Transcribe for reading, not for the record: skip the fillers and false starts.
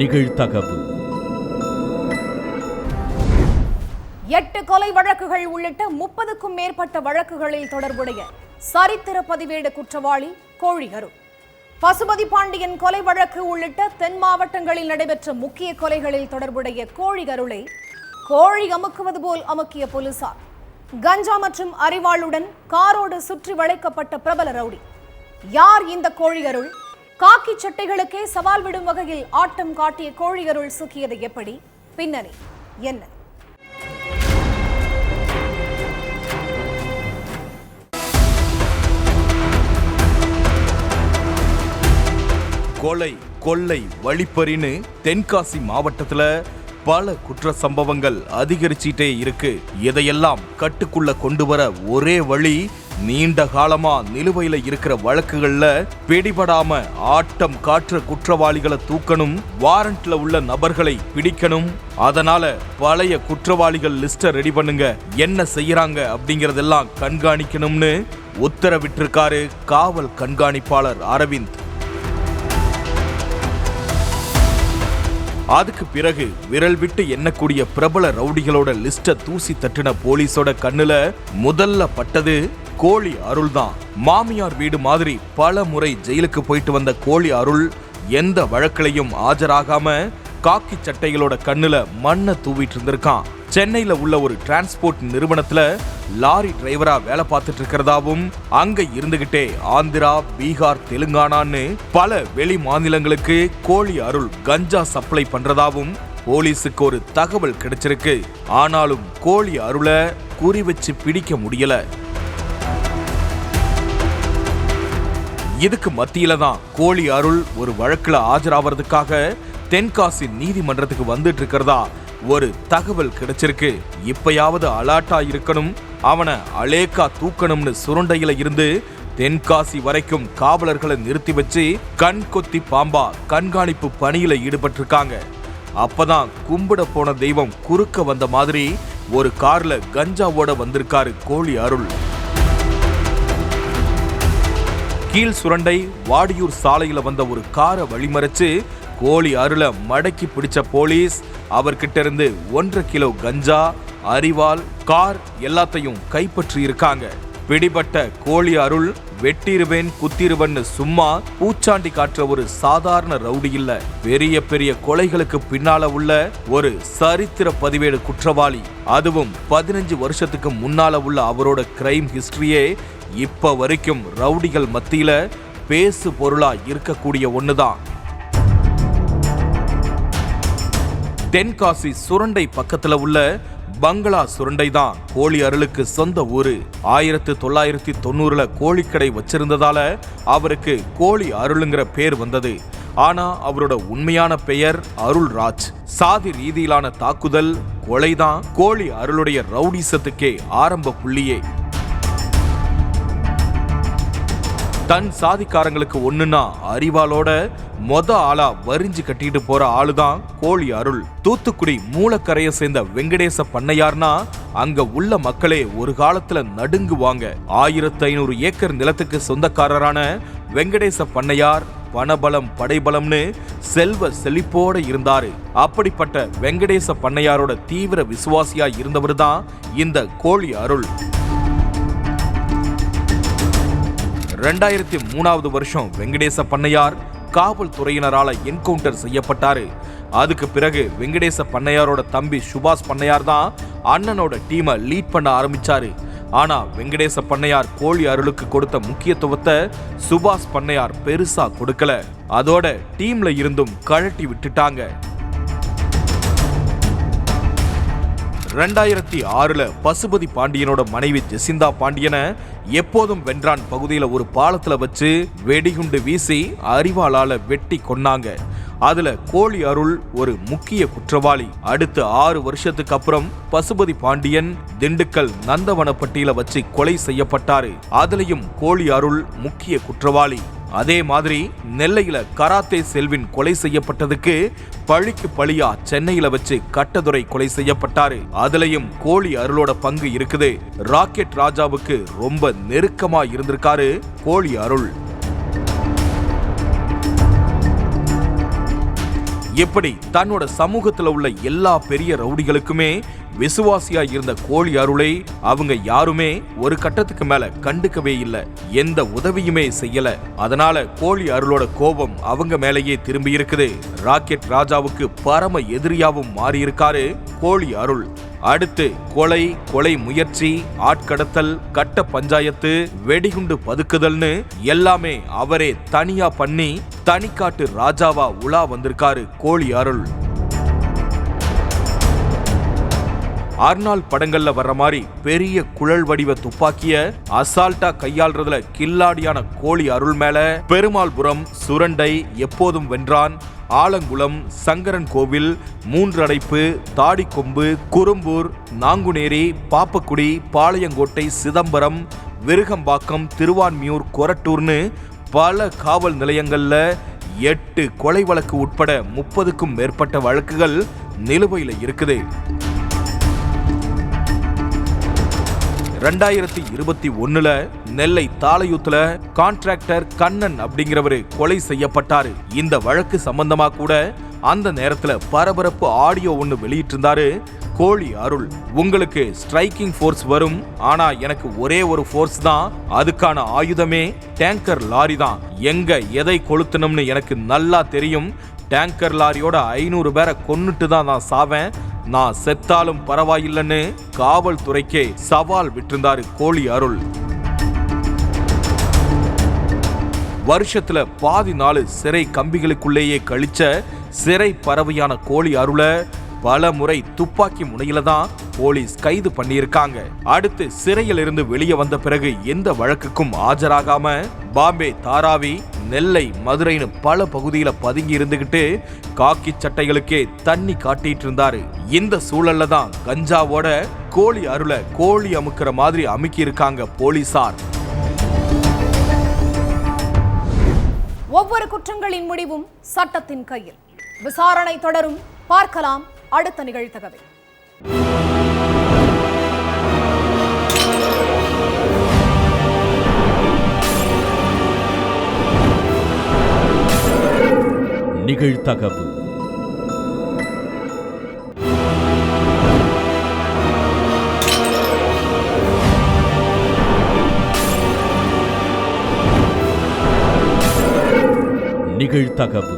நிகழ்தகவு. 8 கொலை வழக்குகள் உள்ளிட்ட 30க்கும் மேற்பட்ட வழக்குகளில் தொடர்புடைய சரித்திர பதிவேடு குற்றவாளி கோழியருள். பசுபதி பாண்டியன் கொலை வழக்கு உள்ளிட்ட தென் மாவட்டங்களில் நடைபெற்ற முக்கிய கொலைகளில் தொடர்புடைய கோழியருளை கோழி அமுக்குவது போல் அமுக்கிய போலீசார். கஞ்சா மற்றும் அரிவாளுடன் காரோடு சுற்றி வளைக்கப்பட்ட பிரபல ரவுடி. யார் இந்த கோழியருள்? காக்கி சட்டைகளுக்கே சவால் விடும் வகையில் ஆட்டம் காட்டிய கோழியருள் சிக்கியது எப்படி? பின்னணி என்ன? கொலை, கொள்ளை, வழிப்பறின்னு தென்காசி மாவட்டத்துல பல குற்ற சம்பவங்கள் அதிகரிச்சிட்டே இருக்கு. இதையெல்லாம் கட்டுக்குள்ள கொண்டு வர ஒரே வழி, நீண்ட காலமா நிலுவையில இருக்கிற வழக்குகள்ல பிடிபடாம ஆட்டம் காட்டுற குற்றவாளிகளை தூக்கணும், வாரண்ட்ல உள்ள நபர்களை பிடிக்கணும். அதனால பழைய குற்றவாளிகள் லிஸ்ட ரெடி பண்ணுங்க, என்ன செய்யறாங்க அப்படிங்கறதெல்லாம் கண்காணிக்கணும்னு உத்தரவிட்டிருக்காரு காவல் கண்காணிப்பாளர் அரவிந்த். அதுக்கு பிறகு விரல் விட்டு எண்ணக்கூடிய பிரபல ரவுடிகளோட லிஸ்ட தூசி தட்டின போலீஸோட கண்ணுல முதல்ல பட்டது கோழி அருள் தான். மாமியார் வீடு மாதிரி பல முறை ஜெயிலுக்கு போயிட்டு வந்த கோழி அருள் எந்த வழக்கிலையும் ஆஜராகாம காக்கி சட்டைகளோட கண்ணுல மண்ணை தூவிட்டு இருந்திருக்கான். சென்னையில உள்ள ஒரு டிரான்ஸ்போர்ட் நிறுவனத்துல லாரி டிரைவரா வேலை பார்த்துட்டு இருக்கிறதாவும், அங்க இருந்துகிட்டே ஆந்திரா, பீகார், தெலுங்கானான்னு பல வெளி மாநிலங்களுக்கு கோழி அருள் கஞ்சா சப்ளை பண்றதாவும் போலீஸுக்கு ஒரு தகவல் கிடைச்சிருக்கு. ஆனாலும் கோழி அருளை குறி வச்சு பிடிக்க முடியல. இதுக்கு மத்தியில தான் கோழி அருள் ஒரு வழக்குல ஆஜராவதுக்காக தென்காசி நீதிமன்றத்துக்கு வந்துட்டு இருக்கிறதா ஒரு தகவல் கிடைச்சிருக்கு. இப்பயாவது அலாட்டா இருக்கணும், அவனை அலேக்கா தூக்கணும்னு சுரண்டையில இருந்து தென்காசி வரைக்கும் காவலர்களை நிறுத்தி வச்சு கண் கொத்தி பாம்பா கண்காணிப்பு பணியில ஈடுபட்டிருக்காங்க. அப்பதான் கும்பிட போன தெய்வம் குறுக்க வந்த மாதிரி ஒரு கார்ல கஞ்சாவோட வந்திருக்காரு கோழி அருள். கீழ் சுரண்டை வாடியூர் சாலையில வந்த ஒரு காரை வழிமறைச்சு கோழி அருளை மடக்கி பிடிச்ச போலீஸ் அவர்கிட்ட இருந்து 1.5 கிலோ கஞ்சா, அரிவாள், கார் எல்லாத்தையும் கைப்பற்றி இருக்காங்க. பிடிபட்ட கோழி அருள் வெட்டிருவேன் குத்திருவன்னு சும்மா பூச்சாண்டி காட்டுற ஒரு சாதாரண ரவுடி இல்ல, பெரிய பெரிய கொலைகளுக்கு பின்னால உள்ள ஒரு சரித்திர பதிவேடு குற்றவாளி. அதுவும் 15 வருஷத்துக்கு முன்னால உள்ள அவரோட கிரைம் ஹிஸ்டரியே இப்ப வரைக்கும் ரவுடிகள் மத்தியில பேசு பொருளா இருக்கக்கூடிய ஒண்ணுதான். தென்காசி சுரண்டை பக்கத்துல உள்ள பங்களா சுரண்டை தான் கோழி அருளுக்கு சொந்த ஊரு. 1990ல கோழிக்கடை வச்சிருந்ததால அவருக்கு கோழி அருளுங்கிற பேர் வந்தது. ஆனா அவரோட உண்மையான பெயர் அருள்ராஜ். சாதி ரீதியிலான தாக்குதல், கொலைதான் கோழி அருளுடைய ரவுடிசத்துக்கே ஆரம்ப புள்ளியே. தன் சாதிக்காரங்களுக்கு ஒண்ணுன்னா அரிவாளோட ஆளா வரிஞ்சு கட்டிட்டு போற ஆளுதான் கோழி அருள். தூத்துக்குடி மூலக்கரையை சேர்ந்த வெங்கடேச பண்ணையார்னா அங்க உள்ள மக்களே ஒரு காலத்துல நடுங்குவாங்க. 1500 ஏக்கர் நிலத்துக்கு சொந்தக்காரரான வெங்கடேச பண்ணையார் பணபலம் படைபலம்னு செல்வ செழிப்போட இருந்தாரு. அப்படிப்பட்ட வெங்கடேச பண்ணையாரோட தீவிர விசுவாசியா இருந்தவர் தான் இந்த கோழி அருள். 2003வது வருஷம் வெங்கடேச பண்ணையார் காவல்துறையினரால என்கவுண்டர் செய்யப்பட்டாரு. அதுக்கு பிறகு வெங்கடேச பண்ணையாரோட தம்பி சுபாஷ் பண்ணையார் தான் அண்ணனோட டீமை லீட் பண்ண ஆரம்பிச்சாரு. ஆனா வெங்கடேச பண்ணையார் கோழி அருளுக்கு கொடுத்த முக்கியத்துவத்தை சுபாஷ் பண்ணையார் பெருசா கொடுக்கல. அதோட டீம்ல இருந்தும் கழட்டி விட்டுட்டாங்க. 2006ல பசுபதி பாண்டியனோட மனைவி ஜெசிந்தா பாண்டியனை எப்போதும் வென்றான் பகுதியில ஒரு பாலத்துல வச்சு வெடிகுண்டு வீசி அரிவாளால வெட்டி கொன்னாங்க. அதுல கோழி அருள் ஒரு முக்கிய குற்றவாளி. அடுத்து 6 வருஷத்துக்கு அப்புறம் பசுபதி பாண்டியன் திண்டுக்கல் நந்தவனப்பட்டியில வச்சு கொலை செய்யப்பட்டாரு. அதுலயும் கோழி அருள் முக்கிய குற்றவாளி. அதே மாதிரி நெல்லையில கராத்தே செல்வின் கொலை செய்யப்பட்டதுக்கு பழிக்கு பழியா சென்னையில வச்சு கட்டதுரை கொலை செய்யப்பட்டாரு. அதுலயும் கோழி அருளோட பங்கு இருக்குது. ராக்கெட் ராஜாவுக்கு ரொம்ப நெருக்கமா இருந்திருக்காரு கோழி அருள். இப்படி தன்னோட சமூகத்துல உள்ள எல்லா பெரிய ரவுடிகளுக்குமே விசுவாசியா இருந்த கோழி அருளை அவங்க யாருமே ஒரு கட்டத்துக்கு மேல கண்டுக்கவே இல்லை, எந்த உதவியுமே செய்யல. அதனால கோழி அருளோட கோபம் அவங்க மேலேயே திரும்பி இருக்குது. ராக்கெட் ராஜாவுக்கு பரம எதிரியாவும் மாறி இருக்காரு கோழி அருள். அடுத்து கொலை முயற்சி, ஆட்கடத்தல், கட்ட பஞ்சாயத்து, வெடிகுண்டு பதுக்குதல்னு எல்லாமே அவரே தனியா பண்ணி தனிக்காட்டு ராஜாவா உலா வந்திருக்காரு கோழி அருள். அர்னால்ட் படங்கள்ல வர்ற மாதிரி பெரிய குழல் வடிவ துப்பாக்கிய அசால்ட்டா கையாள்றதுல கில்லாடியான கோழி அருள் மேல பெருமாள்புரம், சுரண்டை, எப்போதும் வென்றான், ஆலங்குளம், சங்கரன் கோவில், மூன்றடைப்பு, தாடிக்கொம்பு, குறும்பூர், நாங்குநேரி, பாப்பக்குடி, பாளையங்கோட்டை, சிதம்பரம், விருகம்பாக்கம், திருவான்மியூர், கொரட்டூர்னு பல காவல் நிலையங்கள்ல 8 கொலை வழக்கு உட்பட 30க்கும் மேற்பட்ட வழக்குகள் நிலுவையில் இருக்குது. 2021 நெல்லை தாளையூத்துல கான்ட்ராக்டர் கண்ணன் அப்படிங்கிறவரு கொலை செய்யப்பட்டாரு. இந்த வழக்கு சம்பந்தமா கூட அந்த நேரத்துல பரபரப்பு ஆடியோ ஒன்னு வெளியிட்டிருந்தாரு கோழி அருள். உங்களுக்கு ஸ்ட்ரைக்கிங் ஃபோர்ஸ் வரும், ஆனா எனக்கு ஒரே ஒரு ஃபோர்ஸ் தான், அதுக்கான ஆயுதமே டேங்கர் லாரி தான். எங்க எதை கொளுத்தணும்னு எனக்கு நல்லா தெரியும். டேங்கர் லாரியோட 500 பேரை கொன்னுட்டு தான் நான் சாவேன், நான் செத்தாலும் பரவாயில்லைன்னு காவல்துறைக்கே சவால் விட்டிருந்தாரு கோழி அருள். வருஷத்துல பாதி நாள் சிறை கம்பிகளுக்குள்ளேயே கழிச்ச சிறை பறவையான கோழி அருளை பல முறை துப்பாக்கி முனையில தான் போலீஸ் கைது பண்ணியிருக்காங்க. அடுத்து சிறையில் இருந்து வெளியே வந்த பிறகு எந்த வழக்குக்கும் ஆஜராகாம பாம்பே, தாராவி, நெல்லை, மதுரைன்னு பல பகுதியில பதுங்கி இருந்துகிட்டு காக்கி சட்டைகளுக்கே தண்ணி காட்டிட்டு இருந்தாரு. இந்த சூழல்ல தான் கஞ்சாவோட கோழி அருளை கோழி அமுக்கிற மாதிரி அமுக்கி இருக்காங்க போலீசார். ஒவ்வொரு குற்றங்களின் முடிவும் சட்டத்தின் கையில். விசாரணை தொடரும். பார்க்கலாம் அடுத்த நிகழ்தகவில். நிகழ்தகவு. நிகழ்தகவு.